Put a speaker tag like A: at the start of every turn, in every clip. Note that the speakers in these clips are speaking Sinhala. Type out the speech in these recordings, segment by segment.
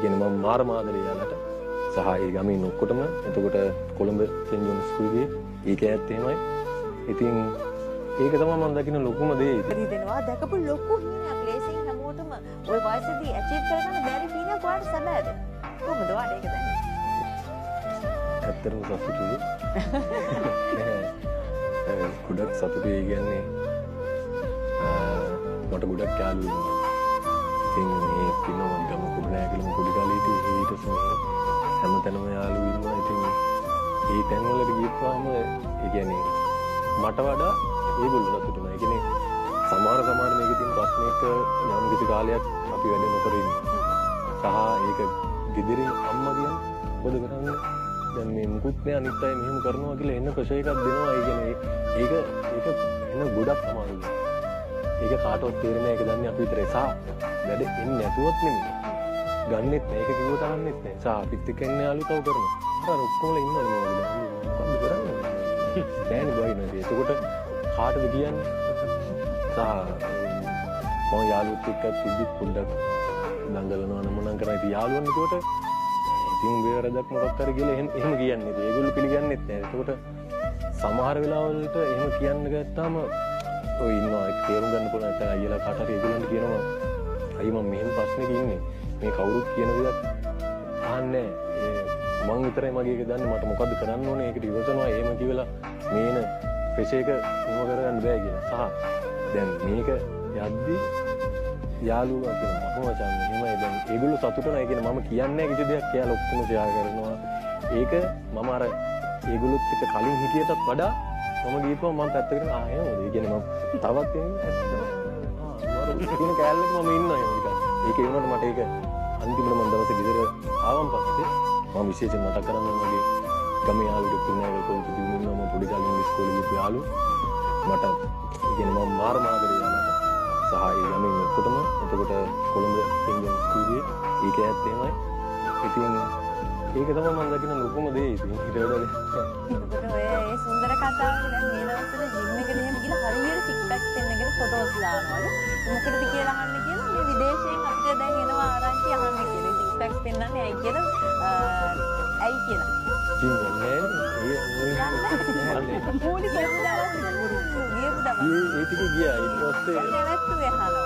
A: කියන්නේ මම මාරම ආදරේ යාලට. සහ ඒ ගමේ ඔක්කොටම. එතකොට කොළඹ සෙන්ට් ජෝන්ස් ස්කූල් ගියේ. ඒකත් එහෙමයි. ඉතින් ඒක තමයි මම දකින්න ලොකුම දේ.
B: දෙනවා දැකපු ලොකු හිණයක් ලේසින් හැමෝටම ওই වයසේදී ඇචීව් කරගන්න බැරි හිණයක් ඔයාලට සැබෑද? කොහොමද ඔයාලට ඒක දැනෙන්නේ?
A: ඇත්තටම සතුටුයි. ගොඩක් සතුටුයි කියන්නේ මට ගොඩක් යාළුවෝ ඉන්නවා. ඉතින් මේ පිනම ගම කුරුණෑගලම පොඩි කාලේ ඊට පස්සේ හැමතැනම යාළුවෝ ඉන්නවා. ඉතින් ඒ තැන්වලට ගියපුවාම ඒ කියන්නේ මට වඩා ඒගොල්ලෝ සතුටුයි. ඒ කියන්නේ සමහර මේකේ තියෙන ප්‍රශ්නයක යම් කිසි කාලයක් අපි වැඩ නොකර ඉන්නවා. සහ ඒක ගෙදරින් අම්මා කියන්නේ මොකද කරන්නේ? දැන් මේ මුකුත් නෑ අනිත් අය මෙහෙම කරනවා කියලා එන්න ප්‍රෙෂර් එකක් දෙනවා. ඒ කියන්නේ ඒක එන ගොඩක් අමාරුයි. ඒක කාටවත් තේරෙන්නේ නැහැ. ඒක දන්නේ අපි විතරයි. සහ වැඩ එන්නේ නැතුවත් නෙමෙයි. ගන්නෙත් නැහැ. ඒක කිව්වට අහන්නෙත් නැහැ. සහ අපිත් එක්ක ඉන්න යාළු තව කරනවා. අර ඔක්කොම ඉන්නවනේ මොකද කරන්නේ? බෑනේ බයිනේ. ඒකට කාටද කියන්නේ? සහ මම යාළුවොත් එක්ක තිබ්බත් පොඩ්ඩක් දඟලනවා නම් මොනම් කරන්නේ? ඉතින් යාළුවන් එතකොට ඉතින් වේරදක් මොකක් හරි කියලා එහෙම කියන්නේ. ඒගොල්ලෝ පිළිගන්නෙත් නැහැ. ඒකට සමහර වෙලාවලට එහෙම කියන්න ගත්තාම ඔය ඉන්නවා ඒක තේරුම් ගන්න පුළුවන් නැත්නම් අයියලා කාට හරි ඒගොල්ලන්ට කියනවා අයිය මම මෙහෙම ප්‍රශ්නයක ඉන්නේ. මේ කවුරුත් කියන දේක් අහන්නේ මං විතරයි මගේ එක දන්නේ. මට මොකද්ද කරන්න ඕනේ? ඒකට ඉවසනවා. එහෙම කියලා මේන ප්‍රෙෂර් එක නිම කරගන්න බෑ කියලා. සහ දැන් මේක යද්දි යාළුවා කියනවා මම මචං එහෙමයි දැන් ඒගොල්ලෝ සතුටු නැහැ කියන මම කියන්නේ කිසි දෙයක් කියලා ඔක්කොම ෂෙයා කරනවා. ඒක මම අර ඒගොල්ලොත් එක්ක කලින් හිටියටත් වඩා මම ගිහපුවා මම පැත්තකට එහෙමද? ඒ කියන්නේ මම තවත් කියන කෑල්ලක මම ඉන්නවා ඒක. ඒක වුණාට මට ඒක අන්තිමට මම දවසේ ගෙදර ආවන් පස්සේ මම විශේෂයෙන් මතක් කරන්නේ මගේ ගමේ යාළුවෙක් ඉන්නවා ඒක පොඩි දිනුනා මම පොඩි කාලේ ඉස්කෝලේ ගිහපු යාළුවෝ මට ඒ කියන්නේ මම මාරම ආදරේ යාළුවා. සහ ඒ ගමේ ඔක්කොටම. එතකොට කොළඹ සෙන්ට් ජෝන්ස් ස්කූල් ගියේ. ඒකත් එහෙමයි. ඉතින් ඒක තමයි මම දකින්න ලොකුම දේ. ඉතින් ඊට වඩා
B: එතකොට ඔය ඒ සුන්දර කතාවනේ දැන් මේ දවස්වල ජිම් එකට එහෙම ගිහලා හරියට ටික්ටොක් පෙන්නගෙන ෆොටෝස් දානවලු. මොකටද කියලා අහන්නේ කියලා මේ විදේශයෙන් අපිට දැන් එනවා ආරංචි අහන්න කියලා. ටික්ටොක් පෙන්නන්නේ ඇයි කියලා ඇයි කියලා.
A: ජිම් යන්නේ
B: පොඩි කොහොමදවත් ගියපු දවස්.
A: ඒ ටික ගියා. ඊට පස්සේ
B: නැවැත්තුවේ අහනවා.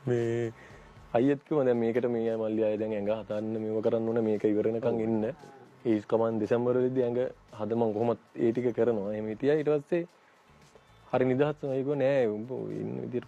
A: මේ අයියත් කිව්වා දැන් මේකට මේ මල්ලි අය දැන් ඇඟ හදන්න මේව කරන්න ඕනේ මේක ඉවර වෙනකන් ඉන්න. ඒ කමන් දෙසැම්බර් වලදී ඇඟ හද මම කොහොමද ඒ ටික කරනවා. එහෙම හිටියා. ඊට පස්සේ හරි නිදහස් වුණා. ඒක නෑ උඹ ඉන්න විදියට